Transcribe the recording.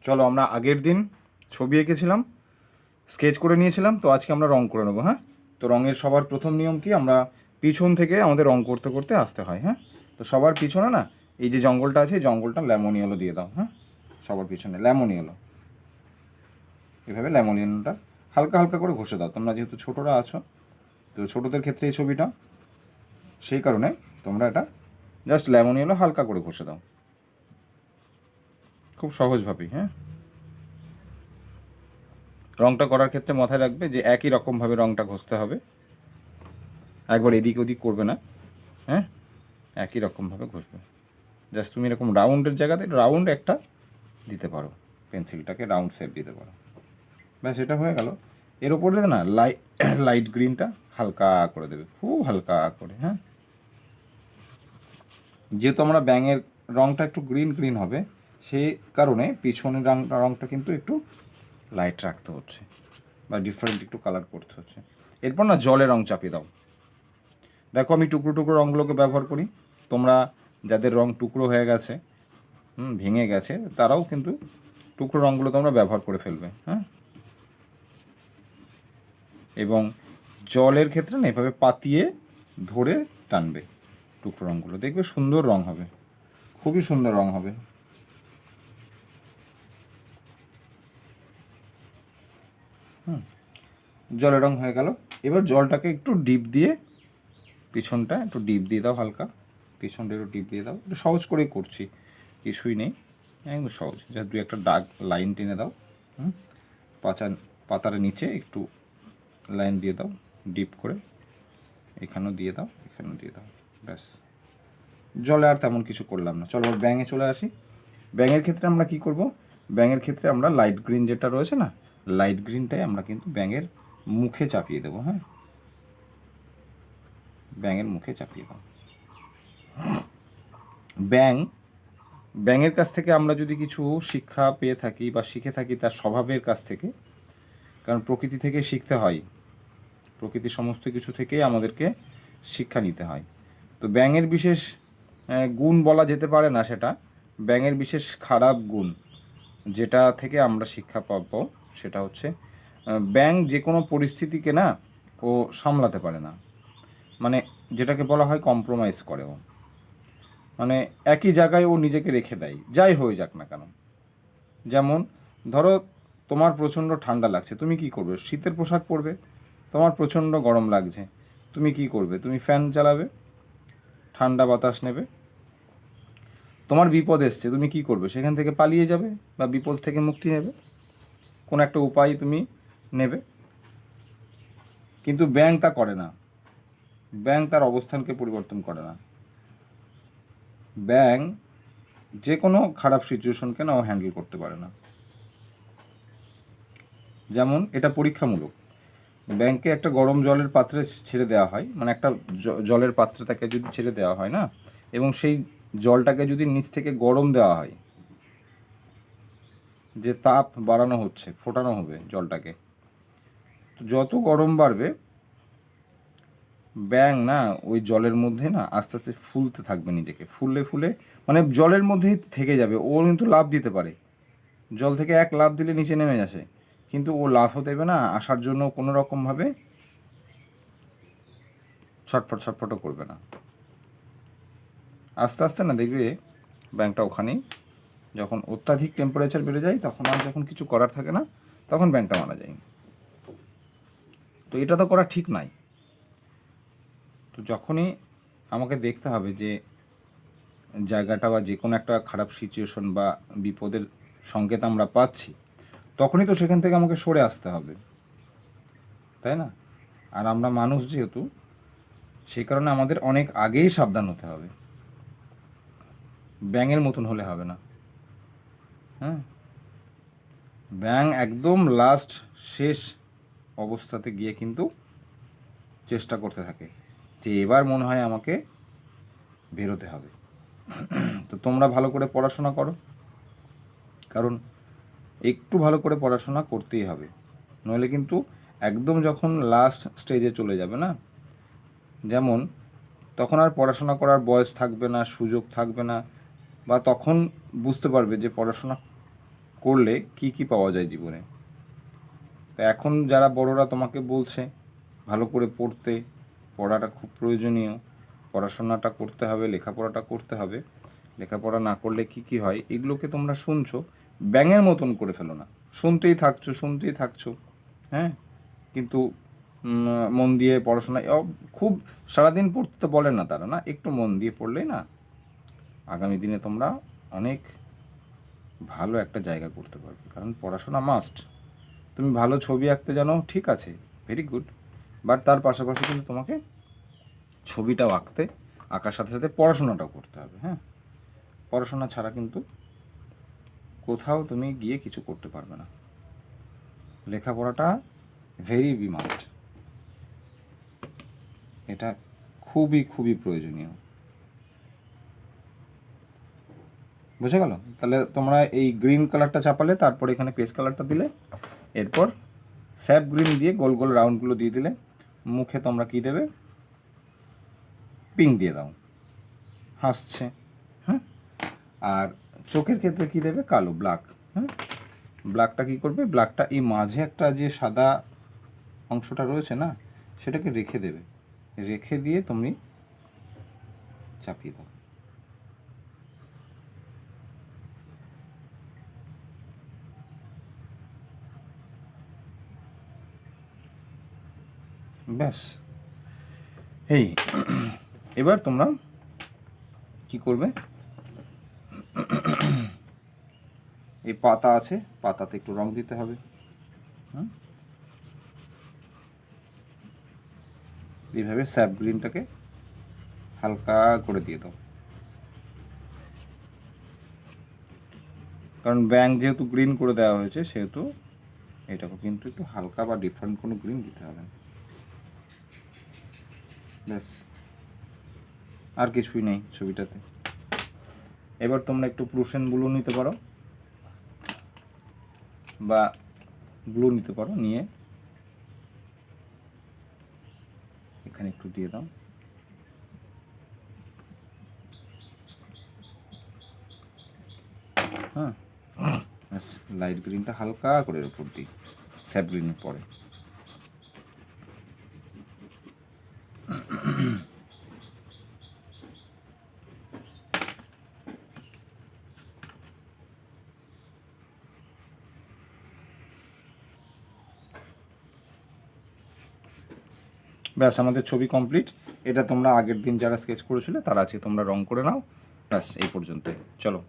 চলো আমরা আগের দিন ছবি এঁকেছিলাম, স্কেচ করে নিয়েছিলাম, তো আজকে আমরা রং করে নেবো। হ্যাঁ, তো রঙের সবার প্রথম নিয়ম কি, আমরা পিছন থেকে আমাদের রং করতে করতে আসতে হয়। হ্যাঁ, তো সবার পিছনে না এই যে জঙ্গলটা আছে, এই জঙ্গলটা লেমন ইয়েলো দিয়ে দাও। হ্যাঁ, সবার পিছনে লেমন ইয়েলো, এভাবে লেমন ইয়েলোটা হালকা হালকা করে ঘষে দাও। তোমরা যেহেতু ছোটরা আছো, তো ছোটদের ক্ষেত্রে এই ছবিটা, সেই কারণে তোমরা এটা জাস্ট লেমন ইয়েলো হালকা করে ঘষে দাও, খুব সহজভাবেই। হ্যাঁ, রংটা করার ক্ষেত্রে মাথায় রাখবে যে একই রকমভাবে রংটা ঘষতে হবে, একবার এদিক ওদিক করবে না। হ্যাঁ, একই রকমভাবে ঘষবে। জাস্ট তুমি এরকম রাউন্ডের জায়গাতে রাউন্ড একটা দিতে পারো, পেন্সিলটাকে রাউন্ড শেপ দিতে পারো, ব্যাস এটা হয়ে গেল। এর ওপরে না লাইট গ্রিনটা হালকা করে দেবে, খুব হালকা করে। হ্যাঁ, যেহেতু আমরা ব্যাঙের রংটা একটু গ্রিন গ্রিন হবে, সেই কারণে পিছনের রংটা কিন্তু একটু লাইট রাখতে হচ্ছে বা ডিফারেন্ট একটু কালার করতে হচ্ছে। এরপর না জলে রং চাপিয়ে দাও। দেখো আমি টুকরো টুকরো রঙগুলোকে ব্যবহার করি, তোমরা যাদের রং টুকরো হয়ে গেছে, ভেঙে গেছে, তারাও কিন্তু টুকরো রঙগুলো তোমরা ব্যবহার করে ফেলবে। হ্যাঁ, এবং জলের ক্ষেত্রে না এভাবে পাতিয়ে ধরে টানবে টুকরো রঙগুলো, দেখবে সুন্দর রং হবে, খুবই সুন্দর রং হবে। জলের রং হয়ে গেল। এবার জলটাকে একটু ডিপ দিয়ে, পিছনটা একটু ডিপ দিয়ে দাও, হালকা পিছনটা একটু ডিপ দিয়ে দাও। একটু সহজ করেই করছি, কিছুই নেই, একদম সহজ। যা দুই একটা দাগ লাইন টেনে দাও। পাতার নিচে একটু লাইন দিয়ে দাও ডিপ করে, এখানেও দিয়ে দাও, এখানেও দিয়ে দাও, ব্যাস। জলে আর তেমন কিছু করলাম না। চলো ব্যাঙে চলে আসি। ব্যাঙের ক্ষেত্রে আমরা কি করব, ব্যাঙের ক্ষেত্রে আমরা লাইট গ্রিন যেটা রয়েছে না, লাইট গ্রিনটাই আমরা কিন্তু ব্যাঙের মুখে চাপিয়ে দেবো। হ্যাঁ, ব্যাঙের মুখে চাপিয়ে দাও। ব্যাঙের কাছ থেকে আমরা যদি কিছু শিক্ষা পেয়ে থাকি বা শিখে থাকি তার স্বভাবের কাছ থেকে, কারণ প্রকৃতি থেকে শিখতে হয়, প্রকৃতির সমস্ত কিছু থেকেই আমাদেরকে শিক্ষা নিতে হয়। তো ব্যাঙের বিশেষ গুণ বলা যেতে পারে না সেটা, ব্যাঙের বিশেষ খারাপ গুণ যেটা থেকে আমরা শিক্ষা পাবো সেটা হচ্ছে, ব্যাঙ যে কোনো পরিস্থিতিকে না ও সামলাতে পারে না, মানে যেটাকে বলা হয় কম্প্রোমাইজ করে ও, মানে একই জায়গায় ও নিজেকে রেখে দেয় যাই হয়ে যাক না কেন। যেমন ধরো তোমার প্রচণ্ড ঠান্ডা লাগছে, তুমি কি করবে, শীতের পোশাক পরবে। তোমার প্রচণ্ড গরম লাগছে, তুমি কি করবে, তুমি ফ্যান চালাবে, ঠান্ডা বাতাস নেবে। তোমার বিপদ এসছে, তুমি কি করবে, সেখান থেকে পালিয়ে যাবে বা বিপদ থেকে মুক্তি নেবে, কোনো একটা উপায় তুমি নেবে। কিন্তু ব্যাঙ তা করে না, ব্যাঙ তার অবস্থানকে পরিবর্তন করে না। ব্যাঙ যে কোনো খারাপ সিচুয়েশনকে না ও হ্যান্ডেল করতে পারে না। যেমন এটা পরীক্ষামূলক, ব্যাঙকে একটা গরম জলের পাত্রে ছেড়ে দেওয়া হয়, মানে একটা জলের পাত্রে তাকে যদি ছেড়ে দেওয়া হয় না, এবং সেই জলটাকে যদি নিচ থেকে গরম দেওয়া হয়, যে তাপ বাড়ানো হচ্ছে, ফোটানো হবে জলটাকে, যত গরম বাড়বে ব্যাঙ না ওই জলের মধ্যে না আস্তে আস্তে ফুলতে থাকবে, নিজেকে ফুলে ফুলে মানে জলের মধ্যেই থেকে যাবে। ও কিন্তু লাফ দিতে পারে, জল থেকে এক লাফ দিলে নিচে নেমে আসে, কিন্তু ও লাফও দেবে না, আসার জন্য কোনো রকমভাবে ছটফটও করবে না। আস্তে আস্তে না দেখবে ব্যাঙটা ওখানেই, যখন অত্যাধিক টেম্পারেচার বেড়ে যায় তখন আর যখন কিছু করার থাকে না, তখন ব্যাঙটা মারা যায়। তো এটা তো করা ঠিক নয়। তো যখনই আমাকে দেখতে হবে যে জায়গাটা বা যে কোনো একটা খারাপ সিচুয়েশন বা বিপদের সংকেত আমরা পাচ্ছি, তখনই তো সেখান থেকে আমাকে সরে আসতে হবে, তাই না? আর আমরা মানুষ যেহেতু, সেই কারণে আমাদের অনেক আগেই সাবধান হতে হবে, ব্যাঙের মতন হলে হবে না। হ্যাঁ, ব্যাঙ একদম লাস্ট শেষ অবস্থাতে গিয়ে কিন্তু চেষ্টা করতে থাকে যে এবার মনে হয় আমাকে বেরোতে হবে। তো তোমরা ভালো করে পড়াশোনা করো, কারণ একটু ভালো করে পড়াশোনা করতেই হবে, নইলে কিন্তু একদম যখন লাস্ট স্টেজে চলে যাবে না, যেমন তখন আর পড়াশোনা করার বয়স থাকবে না, সুযোগ থাকবে না, বা তখন বুঝতে পারবে যে পড়াশোনা করলে কি কি পাওয়া যায় জীবনে। তো এখন যারা বড়রা তোমাকে বলছে ভালো করে পড়তে, পড়াটা খুব প্রয়োজনীয়, পড়াশোনাটা করতে হবে, লেখাপড়াটা করতে হবে, লেখাপড়া না করলে কি কি হয়, এগুলোকে তোমরা শুনছো, ব্যাঙের মতন করে ফেলো না, শুনতেই থাকছো, হ্যাঁ, কিন্তু মন দিয়ে পড়াশোনায় খুব সারাদিন পড়তে তো বলে না তারা, না, একটু মন দিয়ে পড়লেই না আগামী দিনে তোমরা অনেক ভালো একটা জায়গা করতে পারবে। কারণ পড়াশোনা মাস্ট। তুমি ভালো ছবি আঁকতে জানো, ঠিক আছে, ভেরি গুড, বাট তার পাশাপাশি কিন্তু তোমাকে ছবিটাও আঁকার সাথে সাথে পড়াশোনাটাও করতে হবে। হ্যাঁ, পড়াশোনা ছাড়া কিন্তু কোথাও তুমি গিয়ে কিছু করতে পারবে না। লেখাপড়াটা ভেরি মাস্ট, এটা খুবই খুবই প্রয়োজনীয়। বুঝে গেল? তাহলে তোমরা এই গ্রিন কালারটা চাপালে, তারপর এখানে পেস্ট কালারটা দিলে, এরপর স্যাপ গ্রিন দিয়ে গোল গোল রাউন্ডগুলো দিয়ে দিলে, মুখে তোমরা কি দেবে, পিঙ্ক দিয়ে দাও, হাসছে, হ্যাঁ, আর চোখের ক্ষেত্রে কি দেবে, কালো, ব্ল্যাক। হ্যাঁ, ব্ল্যাকটা কী করবে, ব্ল্যাকটা এই মাঝে একটা যে সাদা অংশটা রয়েছে না, সেটাকে রেখে দেবে, রেখে দিয়ে তুমি চাপিয়ে দাও। ব্যাস, এই এবার তোমরা কি করবে, এই পাতা আছে, পাতাতে একটু রং দিতে হবে। এইভাবে স্যাপ গ্রিনটাকে হালকা করে দিয়ে দাও, কারণ ব্যাঙ যেহেতু গ্রিন করে দেওয়া হয়েছে, সেহেতু এটাকে কিন্তু একটু হালকা বা ডিফারেন্ট কোনো গ্রিন দিতে হবে। ব্যাস, আর কিছুই নেই ছবিটাতে। এবার তোমরা একটু প্রুশন ব্লু নিতে পারো বা ব্লু নিতে পারো, নিয়ে এখানে একটু দিয়ে দাও। হ্যাঁ, লাইট গ্রিনটা হালকা করে উপর দিই, স্যাপ গ্রিনের পরে। ব্যাস, আমাদের ছবি কমপ্লিট। এটা তোমরা আগের দিন যারা স্কেচ করেছিলে তারা আছে, তোমরা রং করে নাও। ব্যাস, এই পর্যন্ত। চলো।